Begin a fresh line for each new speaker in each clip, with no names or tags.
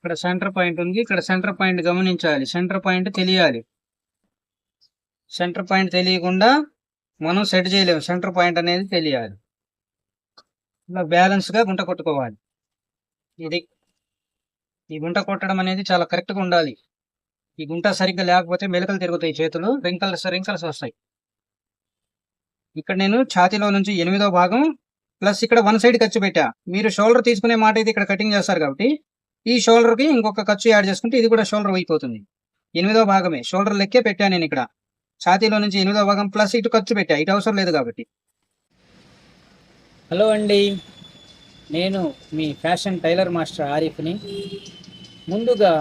ఇక్కడ centre point ఉంది. ఇక్కడ సెంటర్ పాయింట్ గమనించాలి. సెంటర్ పాయింట్ తెలియాలి. సెంటర్ పాయింట్ తెలియకుండా మనం సెట్ చేయలేము. సెంటర్ పాయింట్ అనేది తెలియాలి. ఇలా బ్యాలెన్స్ గా గుంట కొట్టుకోవాలి. ఇది ఈ గుంట కొట్టడం అనేది చాలా కరెక్ట్ గా ఉండాలి. ఈ గుంట సరిగ్గా లేకపోతే మెలకలు తిరుగుతాయి, చేతులు రింకల్స్ వస్తాయి. ఇక్కడ నేను ఛాతీలో నుంచి 8వ భాగం ప్లస్ ఇక్కడ 1 సైడ్ ఖర్చు పెట్టా. మీరు షోల్డర్ తీసుకునే మాట అయితే ఇక్కడ కటింగ్ చేస్తారు కాబట్టి ఈ షోల్డర్ కి ఇంకొక ఖర్చు యాడ్ చేసుకుంటే ఇది కూడా షోల్డర్ అయిపోతుంది. 8వ భాగమే షోల్డర్ లెక్కే పెట్టా నేను ఇక్కడ. ఛాతీలో నుంచి 8వ భాగం ప్లస్ ఇటు ఖర్చు పెట్టా, ఇటు అవసరం లేదు కాబట్టి.
హలో అండి, నేను మీ ఫ్యాషన్ టైలర్ మాస్టర్ ఆరిఫ్ని. ముందుగా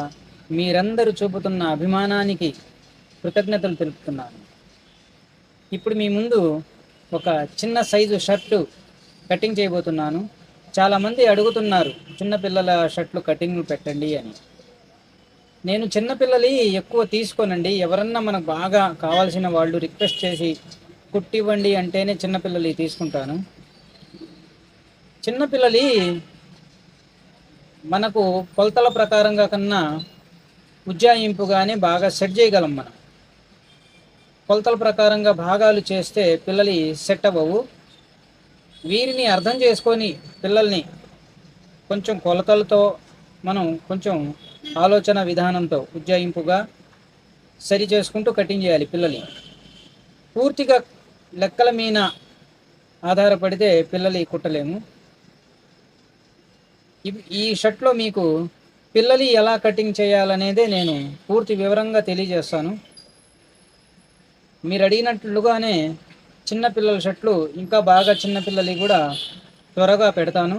మీరందరూ చూపుతున్న అభిమానానికి కృతజ్ఞతలు తెలుపుతున్నాను. ఇప్పుడు మీ ముందు ఒక చిన్న సైజు షర్టు కటింగ్ చేయబోతున్నాను. చాలామంది అడుగుతున్నారు చిన్నపిల్లల షర్ట్లు కటింగ్ పెట్టండి అని. నేను చిన్నపిల్లలి ఎక్కువ తీసుకోనండి. ఎవరన్నా మనకు బాగా కావాల్సిన వాళ్ళు రిక్వెస్ట్ చేసి కుట్టివ్వండి అంటేనే చిన్నపిల్లలి తీసుకుంటాను. చిన్నపిల్లలి మనకు కొలతల ప్రకారంగా కన్నా ఉజ్జాయింపుగానే బాగా సెట్ చేయగలం. మనం కొలతల ప్రకారంగా భాగాలు చేస్తే పిల్లలు సెట్ అవ్వవు. వీరిని అర్థం చేసుకొని పిల్లల్ని కొంచెం కొలతలతో మనం కొంచెం ఆలోచన విధానంతో ఉజ్జాయింపుగా సరి చేసుకుంటూ కటింగ్ చేయాలి. పిల్లల్ని పూర్తిగా లెక్కల మీద ఆధారపడితే పిల్లలు కుట్టలేము. ఈ షర్ట్లో మీకు పిల్లలు ఎలా కటింగ్ చేయాలనేదే నేను పూర్తి వివరంగా తెలియజేస్తాను. మీరు అడిగినట్లుగానే చిన్నపిల్లల షర్ట్లు ఇంకా బాగా చిన్నపిల్లలు కూడా త్వరగా పెడతాను.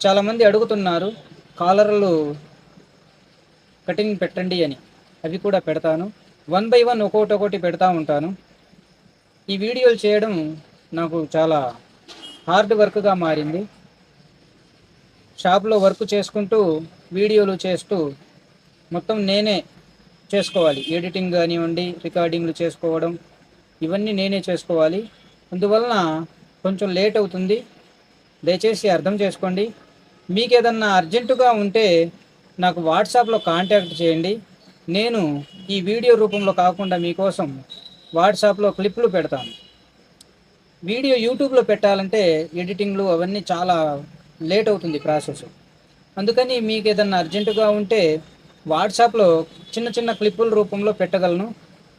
చాలామంది అడుగుతున్నారు కాలర్లు కటింగ్ పెట్టండి అని, అవి కూడా పెడతాను. 1 బై 1 ఒక్కొక్కటి పెడతా ఉంటాను. ఈ వీడియోలు చేయడం నాకు చాలా హార్డ్ వర్క్గా మారింది. షాప్లో వర్క్ చేసుకుంటూ వీడియోలు చేస్తూ మొత్తం నేనే చేసుకోవాలి. ఎడిటింగ్ కానివ్వండి, రికార్డింగ్లు చేసుకోవడం, ఇవన్నీ నేనే చేసుకోవాలి. అందువలన కొంచెం లేట్ అవుతుంది. దయచేసి అర్థం చేసుకోండి. మీకు ఏదన్నా అర్జెంటుగా ఉంటే నాకు వాట్సాప్లో కాంటాక్ట్ చేయండి. నేను ఈ వీడియో రూపంలో కాకుండా మీకోసం వాట్సాప్లో క్లిప్లు పెడతాను. వీడియో యూట్యూబ్లో పెట్టాలంటే ఎడిటింగ్లు అవన్నీ చాలా లేట్ అవుతుంది ప్రాసెస్. అందుకని మీకు ఏదన్నా అర్జెంటుగా ఉంటే వాట్సాప్లో చిన్న చిన్న క్లిప్పుల రూపంలో పెట్టగలను.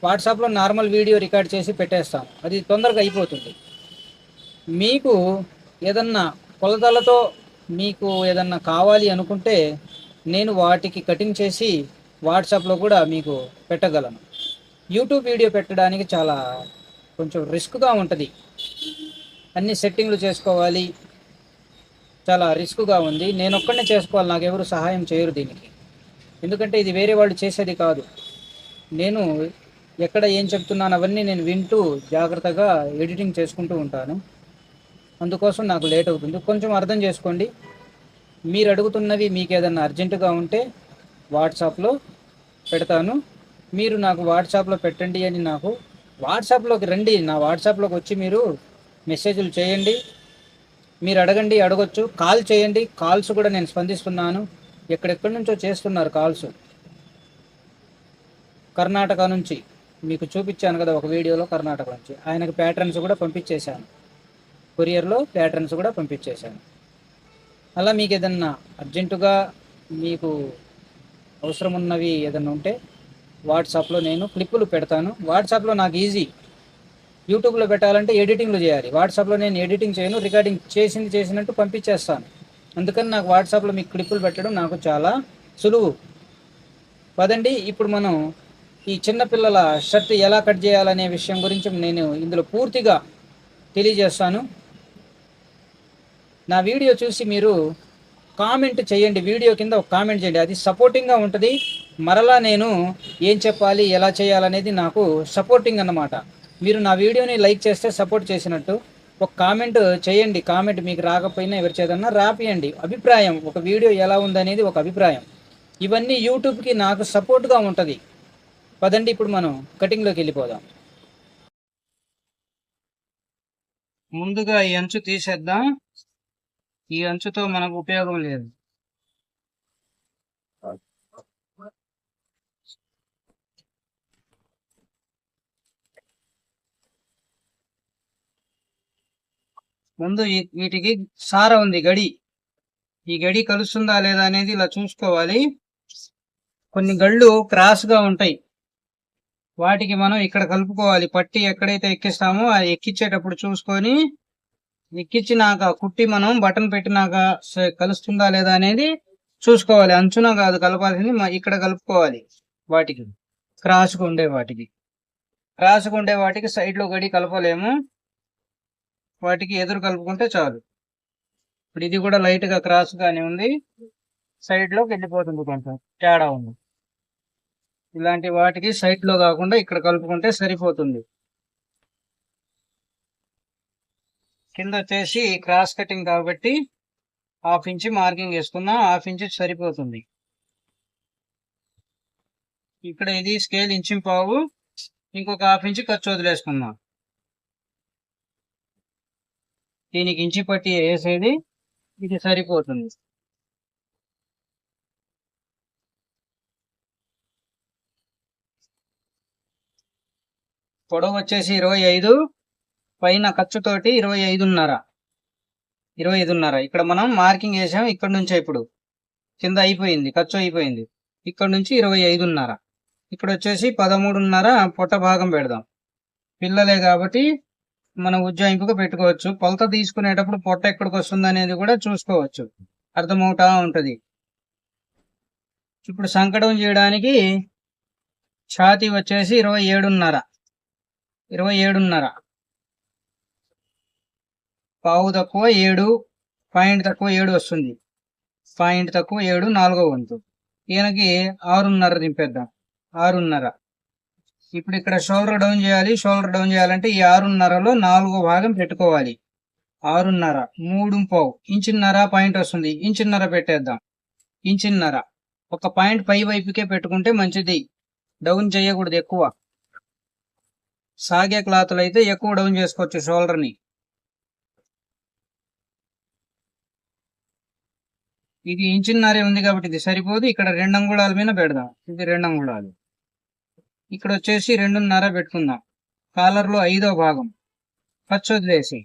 వాట్సాప్లో నార్మల్ వీడియో రికార్డ్ చేసి పెట్టేస్తాను, అది తొందరగా అయిపోతుంది. మీకు ఏదన్నా కొలతలతో మీకు ఏదన్నా కావాలి అనుకుంటే నేను వాటికి కటింగ్ చేసి వాట్సాప్లో కూడా మీకు పెట్టగలను. యూట్యూబ్ వీడియో పెట్టడానికి చాలా కొంచెం రిస్క్గా ఉంటుంది. అన్ని సెట్టింగ్లు చేసుకోవాలి, చాలా రిస్క్గా ఉంది. నేను ఒక్కడనే చేసుకోవాలి, నాకెవరు సహాయం చేయరు దీనికి. ఎందుకంటే ఇది వేరే వాళ్ళు చేసేది కాదు. నేను ఎక్కడ ఏం చెప్తున్నాను అవన్నీ నేను వింటూ జాగ్రత్తగా ఎడిటింగ్ చేసుకుంటూ ఉంటాను. అందుకోసం నాకు లేట్ అవుతుంది, కొంచెం అర్థం చేసుకోండి. మీరు అడుగుతున్నవి మీకు ఏదన్నా అర్జెంటుగా ఉంటే వాట్సాప్లో పెడతాను. మీరు నాకు వాట్సాప్లో పెట్టండి అని నాకు వాట్సాప్లోకి రండి. నా వాట్సాప్లోకి వచ్చి మీరు మెసేజ్లు చేయండి. మీరు అడగొచ్చు, కాల్ చేయండి. కాల్స్ కూడా నేను స్పందిస్తున్నాను. ఎక్కడెక్కడి నుంచో చేస్తున్నారు కాల్స్. కర్ణాటక నుంచి మీకు చూపించాను కదా ఒక వీడియోలో, కర్ణాటక నుంచి ఆయనకు ప్యాటర్న్స్ కూడా పంపించేశాను. కొరియర్లో ప్యాటర్న్స్ కూడా పంపించేశాను. అలా మీకు ఏదన్నా అర్జెంటుగా మీకు అవసరం ఉన్నవి ఏదన్నా ఉంటే వాట్సాప్లో నేను క్లిప్పులు పెడతాను. వాట్సాప్లో నాకు ఈజీ. యూట్యూబ్లో పెట్టాలంటే ఎడిటింగ్లు చేయాలి. వాట్సాప్లో నేను ఎడిటింగ్ చేయను, రికార్డింగ్ చేసినట్టు పంపించేస్తాను. అందుకని నాకు వాట్సాప్లో మీకు క్లిప్పులు పెట్టడం నాకు చాలా సులువు. పదండి, ఇప్పుడు మనం ఈ చిన్నపిల్లల షర్ట్ ఎలా కట్ చేయాలనే విషయం గురించి నేను ఇందులో పూర్తిగా తెలియజేస్తాను. నా వీడియో చూసి మీరు కామెంట్ చేయండి. వీడియో కింద ఒక కామెంట్ చేయండి, అది సపోర్టింగ్గా ఉంటుంది. మరలా నేను ఏం చెప్పాలి, ఎలా చేయాలనేది నాకు సపోర్టింగ్ అన్నమాట. మీరు నా వీడియోని లైక్ చేస్తే సపోర్ట్ చేసినట్టు. ఒక కామెంట్ చేయండి. కామెంట్ మీకు రాకపోయినా ఎవరి చేదన్నా రాపియండి. అభిప్రాయం, ఒక వీడియో ఎలా ఉందనేది ఒక అభిప్రాయం. ఇవన్నీ యూట్యూబ్కి నాకు సపోర్ట్గా ఉంటుంది. పదండి, ఇప్పుడు మనం కటింగ్లోకి వెళ్ళిపోదాం.
ముందుగా ఈ అంచు తీసేద్దాం. ఈ అంచుతో మనకు ఉపయోగం లేదు. ముందు వీటికి సార ఉంది గడి, ఈ గడి కలుస్తుందా లేదా అనేది ఇలా చూసుకోవాలి. కొన్ని గళ్ళు క్రాస్ గా ఉంటాయి, వాటికి మనం ఇక్కడ కలుపుకోవాలి. పట్టి ఎక్కడైతే ఎక్కిస్తామో అది ఎక్కించేటప్పుడు చూసుకొని ఎక్కించినాక కుట్టి మనం బటన్ పెట్టినాక కలుస్తుందా లేదా అనేది చూసుకోవాలి. అంచున కాదు కలపాల్సింది, ఇక్కడ కలుపుకోవాలి. వాటికి క్రాస్గా ఉండే వాటికి సైడ్ లో గడి కలపలేము, వాటికి ఎదురు కలుపుకుంటే చాలు. ఇప్పుడు ఇది కూడా లైట్ గా క్రాస్ గానే ఉంది, సైడ్ లోకి వెళ్ళిపోతుంది, కొంచెం తేడా ఉంది. ఇలాంటి వాటికి సైడ్ లో కాకుండా ఇక్కడ కలుపుకుంటే సరిపోతుంది. కింద వచ్చేసి క్రాస్ కటింగ్ కాబట్టి 1/2 ఇంచ్ మార్కింగ్ వేసుకుందాం. 1/2 ఇంచ్ సరిపోతుంది. ఇక్కడ ఇది స్కేల్ 1.5 ఇంచ్, ఇంకొక 1/2 ఇంచ్ ఖర్చు వదిలేసుకుందాం. దీనికి ఇంచి పట్టి వేసేది ఇది సరిపోతుంది. పొడవు వచ్చేసి 25, పైన ఖర్చుతోటి 25.5. ఇక్కడ మనం మార్కింగ్ వేసాం, ఇక్కడ నుంచి ఇప్పుడు కింద అయిపోయింది, ఖర్చు అయిపోయింది. ఇక్కడ నుంచి 25.5. ఇక్కడ వచ్చేసి 13.5 పొట్ట భాగం పెడదాం. పిల్లలే కాబట్టి మనం ఉజ్జాయింపుగా పెట్టుకోవచ్చు. కొలత తీసుకునేటప్పుడు పొట్ట ఎక్కడికి వస్తుంది అనేది కూడా చూసుకోవచ్చు, అర్థమవుతా ఉంటది. ఇప్పుడు సంకటం చేయడానికి ఛాతీ వచ్చేసి 27.5. పావు తక్కువ 7, పాయింట్ తక్కువ 7 వస్తుంది. పాయింట్ తక్కువ 7 4వ వంతు. ఈయనకి 6.5 దింపేద్దాం, 6.5. ఇప్పుడు ఇక్కడ షోల్డర్ డౌన్ చేయాలి. షోల్డర్ డౌన్ చేయాలంటే ఈ 6.5లో 4వ భాగం పెట్టుకోవాలి. 6.5 3.5 ఇంచున్నర పాయింట్ వస్తుంది. ఇంచున్నర పెట్టేద్దాం, ఇంచున్నర. ఒక పాయింట్ పై వైపుకే పెట్టుకుంటే మంచిది, డౌన్ చేయకూడదు ఎక్కువ. సాగే క్లాత్లు అయితే ఎక్కువ డౌన్ చేసుకోవచ్చు షోల్డర్ని. ఇది ఇంచున్నరే ఉంది కాబట్టి ఇది సరిపోదు. ఇక్కడ 2 అంగుళాల మీద పెడదాం, ఇది 2 అంగుళాలు. ఇక్కడ వచ్చేసి 2.5 పెట్టుకుందాం. కాలర్లో 5వ భాగం ఖర్చు వదిలేసి.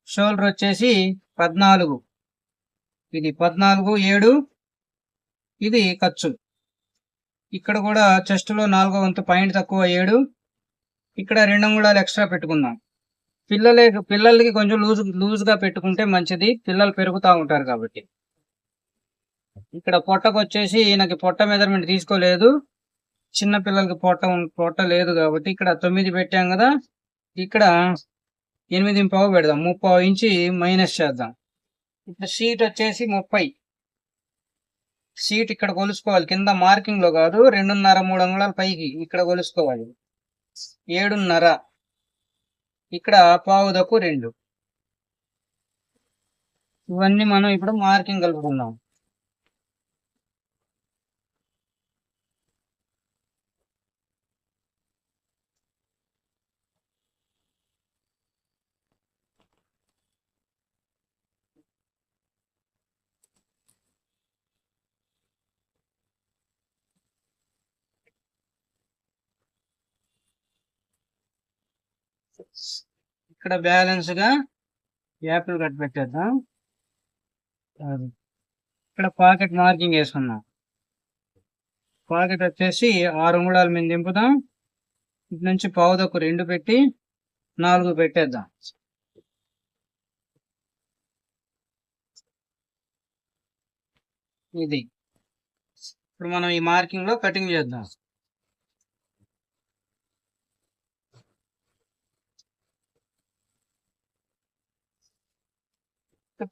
షోల్డర్ వచ్చేసి 14, ఇది 14, 7 ఇది ఖర్చు. ఇక్కడ కూడా చెస్ట్ లో 4వ వంతు పాయింట్ తక్కువ 7. ఇక్కడ 2 అంగుళాలు ఎక్స్ట్రా పెట్టుకుందాం. పిల్లలకి కొంచెం లూజ్ గా పెట్టుకుంటే మంచిది, పిల్లలు పెరుగుతూ ఉంటారు కాబట్టి. ఇక్కడ పొట్టకు వచ్చేసి ఈయనకి పొట్ట మెజర్మెంట్ తీసుకోలేదు, చిన్న పిల్లలకి పొట్ట లేదు కాబట్టి ఇక్కడ 9 పెట్టాం కదా, ఇక్కడ 8.5 పెడదాం. 30 ఇంచి మైనస్ చేద్దాం. ఇప్పుడు సీట్ వచ్చేసి 30. సీట్ ఇక్కడ కొలుసుకోవాలి, కింద మార్కింగ్ లో కాదు, 2.5 3 అంగుళాల పైకి ఇక్కడ కొలుసుకోవాలి. 7.5. ఇక్కడ పావు తక్కువ 2. ఇవన్నీ మనం ఇప్పుడు మార్కింగ్ కలుపుకుందాం. ఇక్కడ బ్యాలెన్స్ గా యాపిల్ కట్ పెట్టేద్దాం. ఇక్కడ పాకెట్ మార్కింగ్ వేసుకున్నాం. పాకెట్ వచ్చేసి 6 అంగుళాల మీద దింపుదాం. ఇటు నుంచి పావు తక్కువ 2 పెట్టి 4 పెట్టేద్దాం. ఇది ఇప్పుడు మనం ఈ మార్కింగ్ లో కటింగ్ చేద్దాం.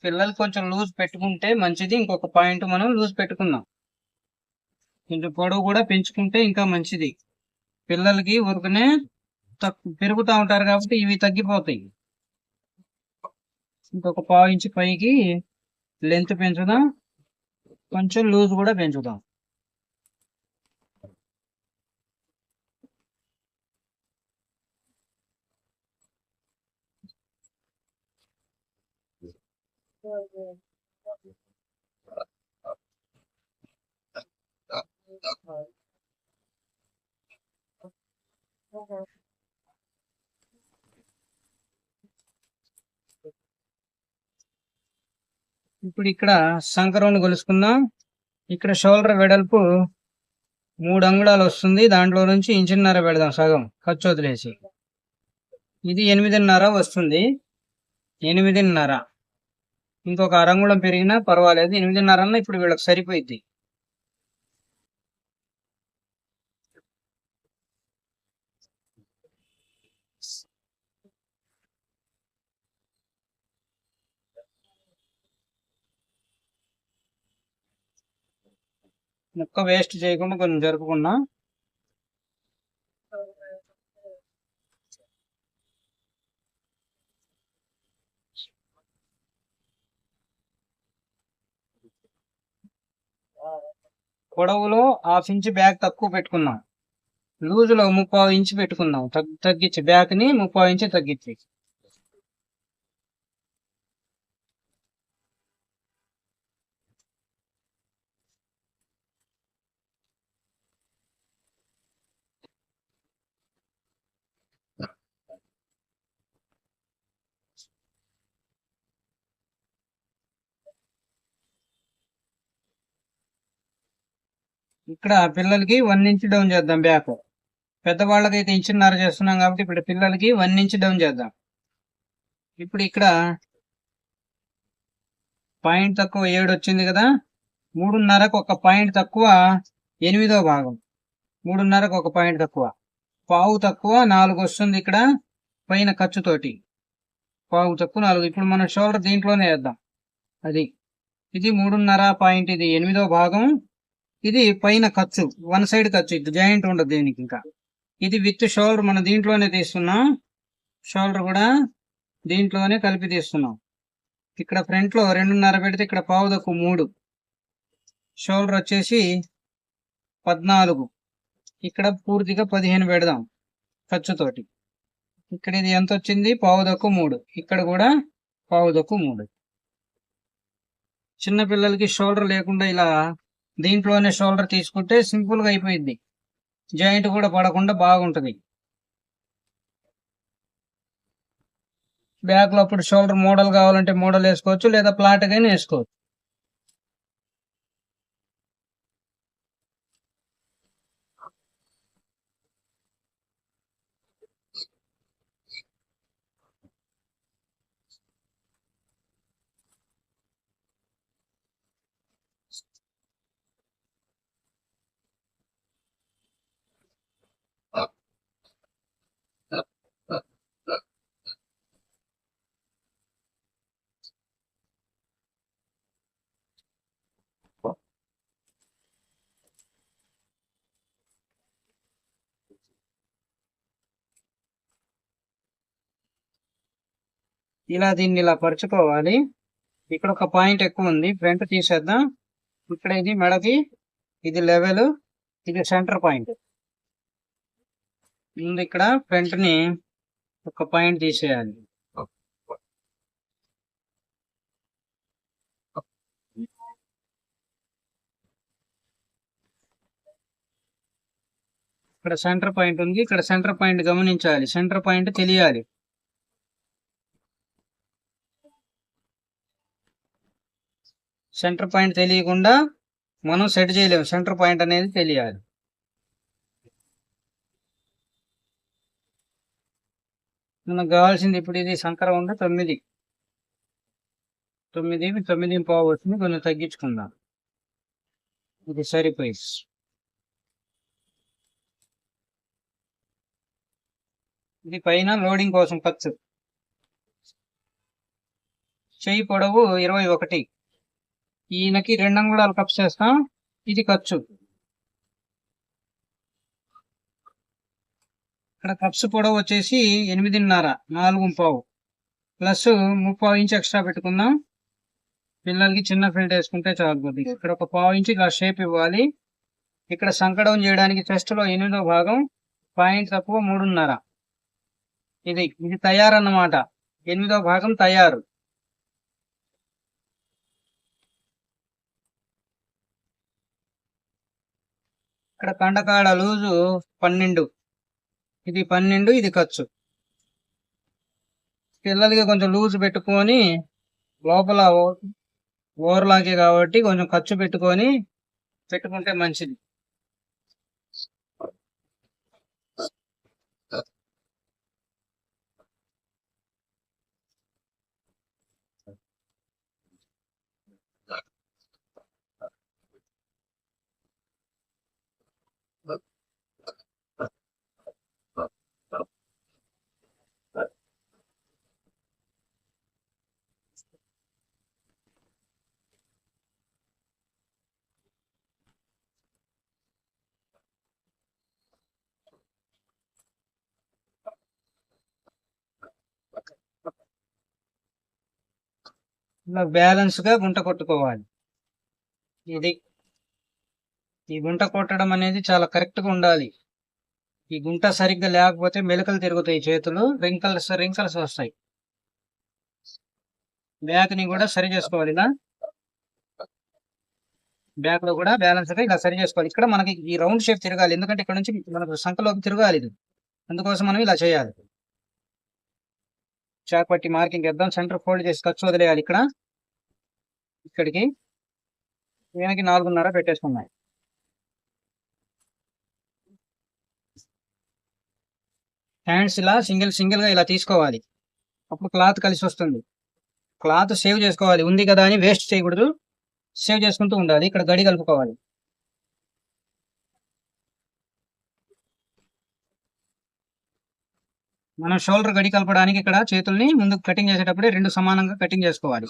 పిల్లలు కొంచెం లూజ్ పెట్టుకుంటే మంచిది, ఇంకొక పాయింట్ మనం లూజ్ పెట్టుకుందాం. కొంచెం పొడవు కూడా పెంచుకుంటే ఇంకా మంచిది. పిల్లలకి ఊరికనే పెరుగుతూ ఉంటారు కాబట్టి ఇవి తగ్గిపోతాయి. ఇంకొక పావు ఇంచు పైకి లెంత్ పెంచుదాం, కొంచెం లూజ్ కూడా పెంచుదాం. ఇప్పుడు ఇక్కడ సంకరం కొలుసుకుందాం. ఇక్కడ షోల్డర్ వెడల్పు 3 అంగుళాలు వస్తుంది. దాంట్లో నుంచి ఇంచున్నర పెడదాం, సగం ఖర్చు వదిలేసి. ఇది 8.5 వస్తుంది. 8.5 ఇంకొక అరంగుళం పెరిగినా పర్వాలేదు. 8.5 అన్న ఇప్పుడు వీళ్ళకి సరిపోయింది. ముక్క వేస్ట్ చేయకుండా కొంచెం జరుపుకున్నా. పొడవులో 1/2 ఇంచ్ బ్యాక్ తక్కువ పెట్టుకున్నాం. లూజులో 3/4 ఇంచ్ పెట్టుకుందాం. తగ్గించి బ్యాక్ ని 3/4 ఇంచ్ తగ్గించి. ఇక్కడ పిల్లలకి 1 ఇంచ్ డౌన్ చేద్దాం బ్యాక్. పెద్దవాళ్ళకైతే 1.5 చేస్తున్నాం కాబట్టి ఇప్పుడు పిల్లలకి 1 ఇంచ్ డౌన్ చేద్దాం. ఇప్పుడు ఇక్కడ పాయింట్ తక్కువ 7 వచ్చింది కదా. 3.5కు ఒక పాయింట్ తక్కువ 8వ భాగం. 3.5కు ఒక పాయింట్ తక్కువ, పావు తక్కువ 4 వస్తుంది. ఇక్కడ పైన ఖర్చుతోటి పావు తక్కువ 4. ఇప్పుడు మనం షోల్డర్ దీంట్లోనే వేద్దాం. అది ఇది 3.5 పాయింట్, ఇది 8వ భాగం. ఇది పైన ఖర్చు, 1 సైడ్ ఖర్చు, ఇది జాయింట్ ఉండదు దీనికి. ఇంకా ఇది విత్ షోల్డర్ మనం దీంట్లోనే తీస్తున్నాం. షోల్డర్ కూడా దీంట్లోనే కలిపి తీస్తున్నాం. ఇక్కడ ఫ్రంట్ లో 2.5 పెడితే ఇక్కడ పావు తక్కువ 3. షోల్డర్ వచ్చేసి 14. ఇక్కడ పూర్తిగా 15 పెడదాం ఖర్చుతోటి. ఇక్కడ ఇది ఎంత వచ్చింది? పావు తక్కువ 3. ఇక్కడ కూడా పావు తక్కువ 3. చిన్న పిల్లలకి షోల్డర్ లేకుండా ఇలా దీంట్లోనే షోల్డర్ తీసుకుంటే సింపుల్ గా అయిపోయింది. జాయింట్ కూడా పడకుండా బాగుంటది. బ్యాక్ లో అప్పుడు షోల్డర్ మోడల్ కావాలంటే మోడల్ వేసుకోవచ్చు, లేదా ప్లాట్ గానే వేసుకోవచ్చు. ఇలా దీన్ని ఇలా పరుచుకోవాలి. ఇక్కడ ఒక పాయింట్ ఎక్కువ ఉంది, ఫ్రంట్ తీసేద్దాం. ఇక్కడ ఇది మెడకి, ఇది లెవెల్, ఇది సెంటర్ పాయింట్. ముందు ఇక్కడ ఫ్రంట్ ని ఒక పాయింట్ తీసేయాలి. ఇక్కడ సెంటర్ పాయింట్ ఉంది. ఇక్కడ సెంటర్ పాయింట్ గమనించాలి, సెంటర్ పాయింట్ తెలియాలి. సెంటర్ పాయింట్ తెలియకుండా మనం సెట్ చేయలేము. సెంటర్ పాయింట్ అనేది తెలియాలి. మనకు కావాల్సింది ఇప్పుడు ఇది సంకరం ఉంది 9. 9.5 వచ్చింది, కొంచెం తగ్గించుకుందాం. ఇది సరిపోయి. ఇది పైన లోడింగ్ కోసం ఖర్చు. చెయ్యి పొడవు 21. ఈయనకి 2 అంగుళాలు కప్ చేస్తాం. ఇది ఖర్చు. ఇక్కడ కప్స్ పొడవు వచ్చేసి 8.5, 4.5 ప్లస్ 3/4 ఇంచ్ ఎక్స్ట్రా పెట్టుకుందాం. పిల్లలకి చిన్న ఫిల్ట్ వేసుకుంటే చాలు. ఇక్కడ ఒక పావు ఇంచ్ ఇలా షేప్ ఇవ్వాలి. ఇక్కడ సంకడం చేయడానికి చెస్ట్ లో 8వ భాగం, పాయింట్ తక్కువ 3.5. ఇది తయారన్నమాట. 8వ భాగం తయారు. ఇక్కడ కండకాడ లూజు 12. ఇది 12, ఇది ఖర్చు. పిల్లలకి కొంచెం లూజ్ పెట్టుకొని లోపల ఓవర్లాకే కాబట్టి కొంచెం ఖర్చు పెట్టుకుంటే మంచిది. ఇలా బ్యాలెన్స్ గా గుంట కొట్టుకోవాలి. ఇది ఈ గుంట కొట్టడం అనేది చాలా కరెక్ట్ గా ఉండాలి. ఈ గుంట సరిగ్గా లేకపోతే మెలికలు తిరుగుతాయి, చేతులు రింకల్స్ వస్తాయి. బ్యాక్ ని కూడా సరి చేసుకోవాలి. ఇలా బ్యాక్ లో కూడా బ్యాలెన్స్ గా ఇలా సరి చేసుకోవాలి. ఇక్కడ మనకి ఈ రౌండ్ షేప్ తిరగాలి, ఎందుకంటే ఇక్కడ నుంచి మనకు సంఖలోకి తిరగాలి ఇది. అందుకోసం మనం ఇలా చేయాలి. చాక్ పట్టి మార్కింగ్ వేద్దాం. సెంటర్ ఫోల్డ్ చేసి ఖర్చు వదిలేయాలి. ఇక్కడికి ఈయనకి 4.5 పెట్టేసుకున్నాయి. హ్యాండ్స్ ఇలా సింగిల్ గా ఇలా తీసుకోవాలి. అప్పుడు క్లాత్ కలిసి వస్తుంది. క్లాత్ సేవ్ చేసుకోవాలి, ఉంది కదా అని వేస్ట్ చేయకూడదు, సేవ్ చేసుకుంటూ ఉండాలి. ఇక్కడ గడి కలుపుకోవాలి. మనం షోల్డర్ గడి కలపడానికి ఇక్కడ చేతుల్ని ముందు కటింగ్ చేసేటప్పుడే 2 సమానంగా కటింగ్ చేసుకోవాలి.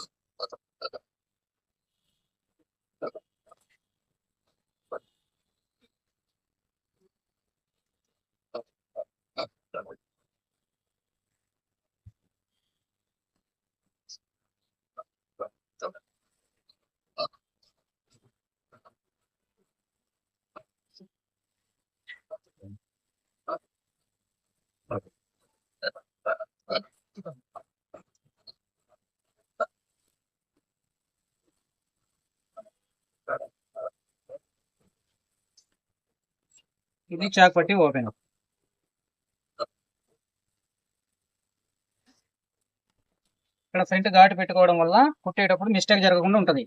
ఇది చాక్ పట్టి ఓపెన్. ఇక్కడ ఫ్రంట్ ఘాటు పెట్టుకోవడం వల్ల కుట్టేటప్పుడు మిస్టేక్ జరగకుండా ఉంటది.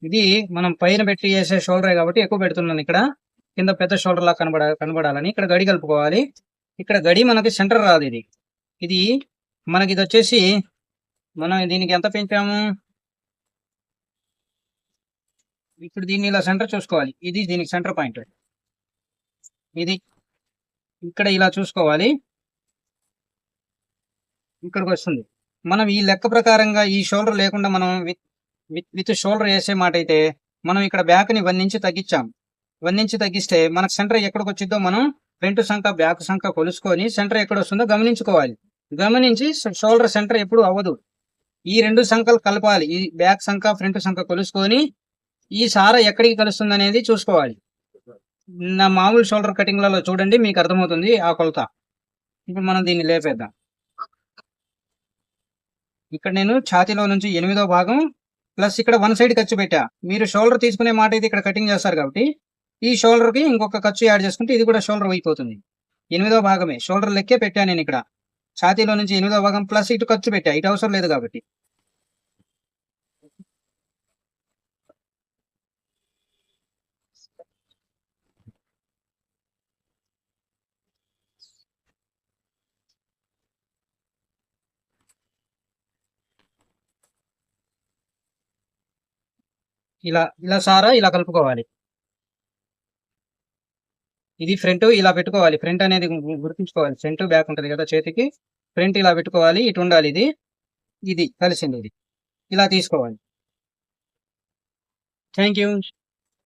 ఇది మనం పైన పెట్టి చేసే షోల్డర్ కాబట్టి ఎక్కువ పెడుతున్నాను. ఇక్కడ కింద పెద్ద షోల్డర్ లా కనబడాలని ఇక్కడ గడి కలుపుకోవాలి. ఇక్కడ గడి మనకి సెంటర్ రాదు. ఇది మనకి ఇది వచ్చేసి మనం దీనికి ఎంత పెంచాము, ఇప్పుడు దీన్ని ఇలా సెంటర్ చూసుకోవాలి. ఇది దీనికి సెంటర్ పాయింట్. ఇది ఇక్కడ ఇలా చూసుకోవాలి, ఇక్కడికి వస్తుంది. మనం ఈ లెక్క ప్రకారంగా ఈ షోల్డర్ లేకుండా మనం విత్ షోల్డర్ వేసే మాట అయితే మనం ఇక్కడ బ్యాక్ ని 1 ఇంచ్ తగ్గించాం. 1 ఇంచ్ తగ్గిస్తే మనకు సెంటర్ ఎక్కడికి వచ్చిందో మనం ఫ్రంట్ సంఖ బ్యాక్ సంఖ కొలుసుకొని సెంటర్ ఎక్కడ వస్తుందో గమనించుకోవాలి. గమనించి షోల్డర్ సెంటర్ ఎప్పుడు అవ్వదు. ఈ 2 సంఖలు కలపాలి. ఈ బ్యాక్ సంఖ ఫ్రంట్ సంఖ కొలుసుకొని ఈ సార ఎక్కడికి కలుస్తుంది అనేది చూసుకోవాలి. నా మామూలు షోల్డర్ కటింగ్లలో చూడండి, మీకు అర్థమవుతుంది ఆ కొలత. ఇప్పుడు మనం దీన్ని లేపేద్దాం. ఇక్కడ నేను ఛాతీలో నుంచి 8వ భాగం ప్లస్ ఇక్కడ 1 సైడ్ ఖర్చు పెట్టా. మీరు షోల్డర్ తీసుకునే మాట అయితే ఇక్కడ కటింగ్ చేస్తారు కాబట్టి ఈ షోల్డర్ కి ఇంకొక ఖర్చు యాడ్ చేసుకుంటే ఇది కూడా షోల్డర్ అయిపోతుంది. 8వ భాగమే షోల్డర్ లెక్కే పెట్టాను నేను ఇక్కడ. ఛాతీలో నుంచి 8వ భాగం ప్లస్ ఇటు ఖర్చు పెట్టా, ఇటు అవసరం లేదు కాబట్టి. ఇలా సారా ఇలా కలుపుకోవాలి. ఇది ఫ్రంట్ ఇలా పెట్టుకోవాలి. ఫ్రంట్ అనేది గుర్తుంచుకోవాలి. ఫ్రంట్ బ్యాక్ ఉంటుంది కదా చేతికి, ఫ్రంట్ ఇలా పెట్టుకోవాలి. ఇటు ఉండాలి. ఇది కలిసింది. ఇది ఇలా తీసుకోవాలి. Thank you.